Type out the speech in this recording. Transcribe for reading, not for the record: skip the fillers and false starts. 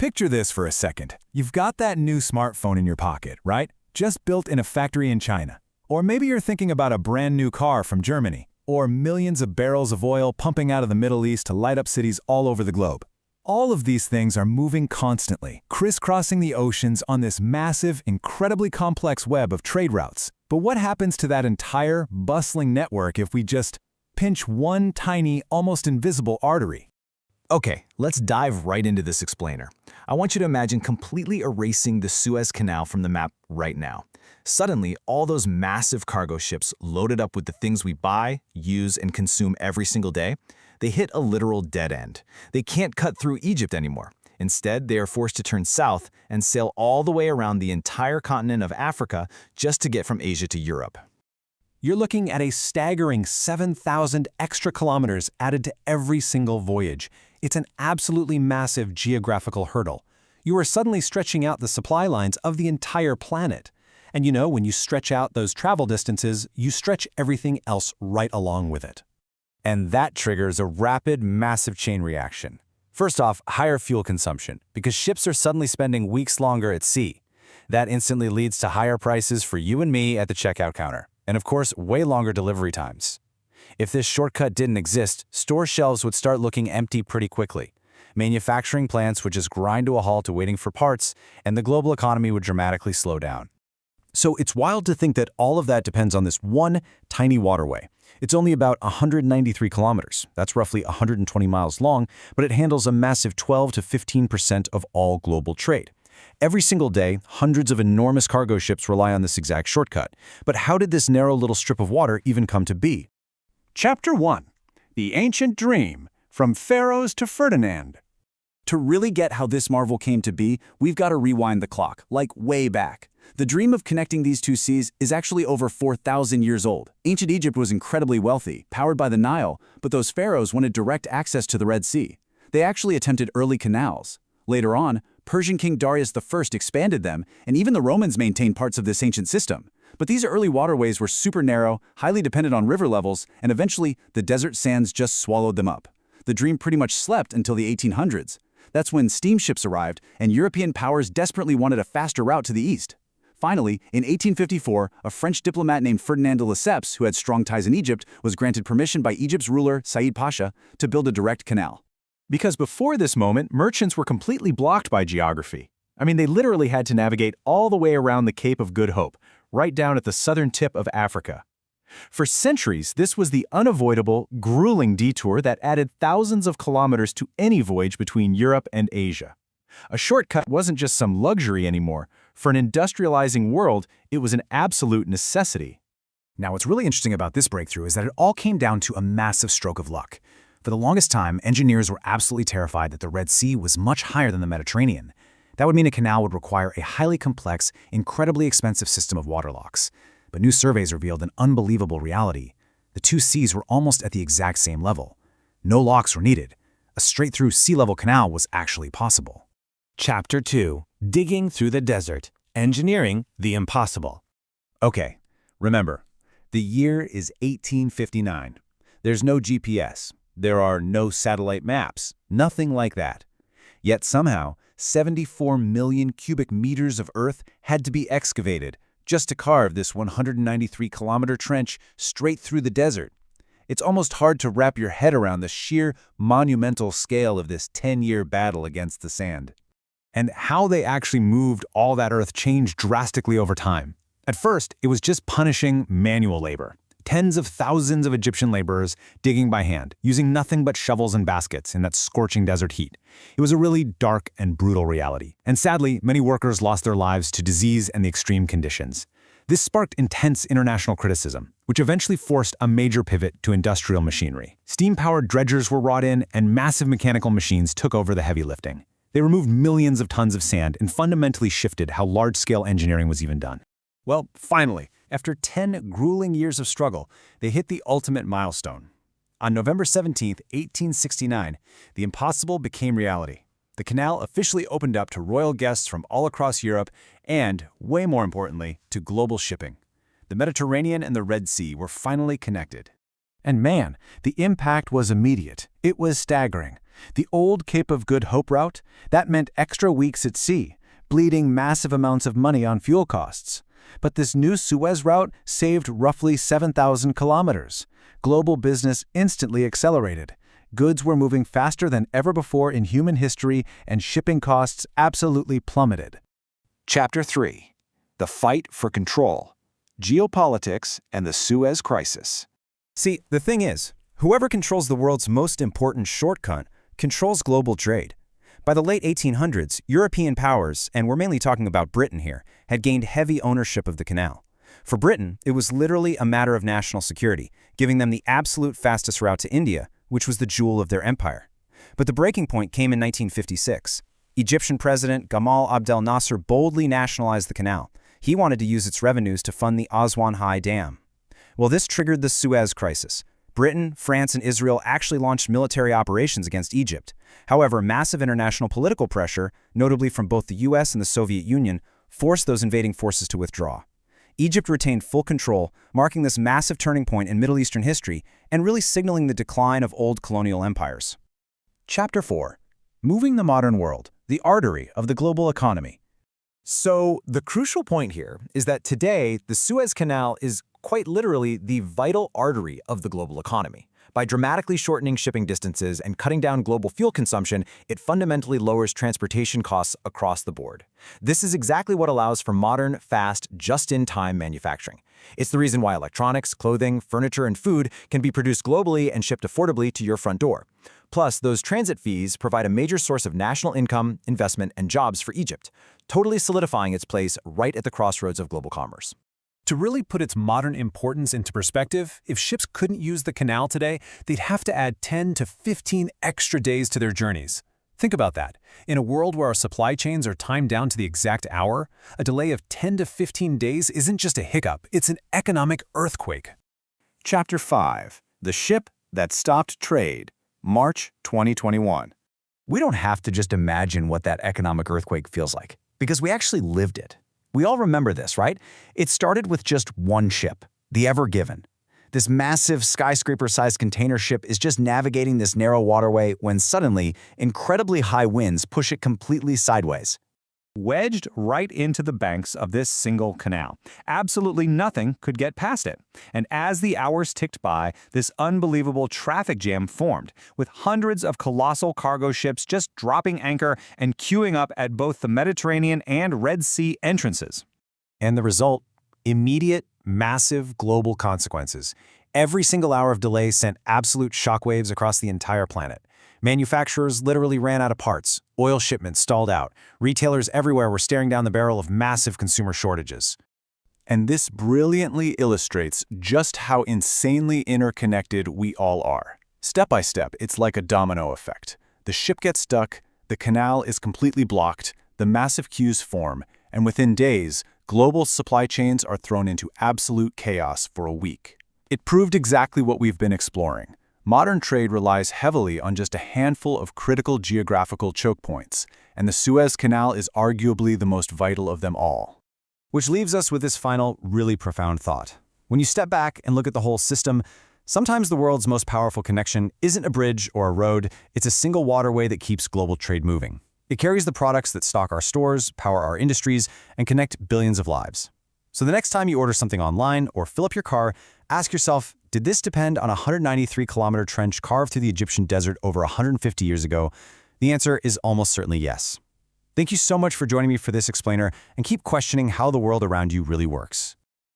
Picture this for a second. You've got that new smartphone in your pocket, right? Just built in a factory in China. Or maybe you're thinking about a brand new car from Germany, or millions of barrels of oil pumping out of the Middle East to light up cities all over the globe. All of these things are moving constantly, crisscrossing the oceans on this massive, incredibly complex web of trade routes. But what happens to that entire, bustling network if we just pinch one tiny, almost invisible artery? Okay, let's dive right into this explainer. I want you to imagine completely erasing the Suez Canal from the map right now. Suddenly, all those massive cargo ships loaded up with the things we buy, use, and consume every single day, they hit a literal dead end. They can't cut through Egypt anymore. Instead, they are forced to turn south and sail all the way around the entire continent of Africa just to get from Asia to Europe. You're looking at a staggering 7,000 extra kilometers added to every single voyage. It's an absolutely massive geographical hurdle. You are suddenly stretching out the supply lines of the entire planet. And you know, when you stretch out those travel distances, you stretch everything else right along with it. And that triggers a rapid, massive chain reaction. First off, higher fuel consumption, because ships are suddenly spending weeks longer at sea. That instantly leads to higher prices for you and me at the checkout counter. And of course, way longer delivery times. If this shortcut didn't exist, store shelves would start looking empty pretty quickly. Manufacturing plants would just grind to a halt waiting for parts, and the global economy would dramatically slow down. So it's wild to think that all of that depends on this one tiny waterway. It's only about 193 kilometers. That's roughly 120 miles long, but it handles a massive 12 to 15% of all global trade. Every single day, hundreds of enormous cargo ships rely on this exact shortcut. But how did this narrow little strip of water even come to be? Chapter 1. The Ancient Dream, From Pharaohs to Ferdinand. To really get how this marvel came to be, we've got to rewind the clock, like way back. The dream of connecting these two seas is actually over 4,000 years old. Ancient Egypt was incredibly wealthy, powered by the Nile, but those pharaohs wanted direct access to the Red Sea. They actually attempted early canals. Later on, Persian King Darius I expanded them, and even the Romans maintained parts of this ancient system. But these early waterways were super narrow, highly dependent on river levels, and eventually the desert sands just swallowed them up. The dream pretty much slept until the 1800s. That's when steamships arrived, and European powers desperately wanted a faster route to the east. Finally, in 1854, a French diplomat named Ferdinand de Lesseps, who had strong ties in Egypt, was granted permission by Egypt's ruler, Said Pasha, to build a direct canal. Because before this moment, merchants were completely blocked by geography. I mean, they literally had to navigate all the way around the Cape of Good Hope, right down at the southern tip of Africa. For centuries, this was the unavoidable, grueling detour that added thousands of kilometers to any voyage between Europe and Asia. A shortcut wasn't just some luxury anymore. For an industrializing world, it was an absolute necessity. Now, what's really interesting about this breakthrough is that it all came down to a massive stroke of luck. For the longest time, engineers were absolutely terrified that the Red Sea was much higher than the Mediterranean. That would mean a canal would require a highly complex, incredibly expensive system of waterlocks. But new surveys revealed an unbelievable reality. The two seas were almost at the exact same level. No locks were needed. A straight-through sea-level canal was actually possible. Chapter 2. Digging Through the Desert. Engineering the Impossible. Okay, remember, the year is 1859. There's no GPS. There are no satellite maps. Nothing like that. Yet somehow, 74 million cubic meters of earth had to be excavated just to carve this 193-kilometer trench straight through the desert. It's almost hard to wrap your head around the sheer monumental scale of this 10-year battle against the sand. And how they actually moved all that earth changed drastically over time. At first, it was just punishing manual labor. Tens of thousands of Egyptian laborers digging by hand, using nothing but shovels and baskets in that scorching desert heat. It was a really dark and brutal reality. And sadly, many workers lost their lives to disease and the extreme conditions. This sparked intense international criticism, which eventually forced a major pivot to industrial machinery. Steam-powered dredgers were brought in, and massive mechanical machines took over the heavy lifting. They removed millions of tons of sand and fundamentally shifted how large-scale engineering was even done. Well, finally, after 10 grueling years of struggle, they hit the ultimate milestone. On November 17, 1869, the impossible became reality. The canal officially opened up to royal guests from all across Europe and, way more importantly, to global shipping. The Mediterranean and the Red Sea were finally connected. And man, the impact was immediate. It was staggering. The old Cape of Good Hope route, that meant extra weeks at sea, bleeding massive amounts of money on fuel costs. But this new Suez route saved roughly 7,000 kilometers. Global business instantly accelerated. Goods were moving faster than ever before in human history, and shipping costs absolutely plummeted. Chapter 3. The Fight for Control. Geopolitics and the Suez Crisis. See, the thing is, whoever controls the world's most important shortcut controls global trade. By the late 1800s, European powers, and we're mainly talking about Britain here, had gained heavy ownership of the canal. For Britain, it was literally a matter of national security, giving them the absolute fastest route to India, which was the jewel of their empire. But the breaking point came in 1956. Egyptian President Gamal Abdel Nasser boldly nationalized the canal. He wanted to use its revenues to fund the Aswan High Dam. Well, this triggered the Suez Crisis. Britain, France, and Israel actually launched military operations against Egypt. However, massive international political pressure, notably from both the US and the Soviet Union, forced those invading forces to withdraw. Egypt retained full control, marking this massive turning point in Middle Eastern history and really signaling the decline of old colonial empires. Chapter 4. Moving the Modern World, the Artery of the Global Economy. So, the crucial point here is that today, the Suez Canal is quite literally the vital artery of the global economy. By dramatically shortening shipping distances and cutting down global fuel consumption, it fundamentally lowers transportation costs across the board. This is exactly what allows for modern, fast, just-in-time manufacturing. It's the reason why electronics, clothing, furniture, and food can be produced globally and shipped affordably to your front door. Plus, those transit fees provide a major source of national income, investment, and jobs for Egypt, totally solidifying its place right at the crossroads of global commerce. To really put its modern importance into perspective, if ships couldn't use the canal today, they'd have to add 10 to 15 extra days to their journeys. Think about that. In a world where our supply chains are timed down to the exact hour, a delay of 10 to 15 days isn't just a hiccup, it's an economic earthquake. Chapter 5. The Ship That Stopped Trade. March 2021. We don't have to just imagine what that economic earthquake feels like, because we actually lived it. We all remember this, right? It started with just one ship, the Ever Given. This massive skyscraper-sized container ship is just navigating this narrow waterway when suddenly, incredibly high winds push it completely sideways. Wedged right into the banks of this single canal. Absolutely nothing could get past it. And as the hours ticked by, this unbelievable traffic jam formed, with hundreds of colossal cargo ships just dropping anchor and queuing up at both the Mediterranean and Red Sea entrances. And the result? Immediate, massive global consequences. Every single hour of delay sent absolute shockwaves across the entire planet. Manufacturers literally ran out of parts, oil shipments stalled out, retailers everywhere were staring down the barrel of massive consumer shortages. And this brilliantly illustrates just how insanely interconnected we all are. Step by step, it's like a domino effect. The ship gets stuck, the canal is completely blocked, the massive queues form, and within days, global supply chains are thrown into absolute chaos for a week. It proved exactly what we've been exploring. Modern trade relies heavily on just a handful of critical geographical choke points, and the Suez Canal is arguably the most vital of them all. Which leaves us with this final, really profound thought. When you step back and look at the whole system, sometimes the world's most powerful connection isn't a bridge or a road, it's a single waterway that keeps global trade moving. It carries the products that stock our stores, power our industries, and connect billions of lives. So the next time you order something online or fill up your car, ask yourself, did this depend on a 193-kilometer trench carved through the Egyptian desert over 150 years ago? The answer is almost certainly yes. Thank you so much for joining me for this explainer, and keep questioning how the world around you really works.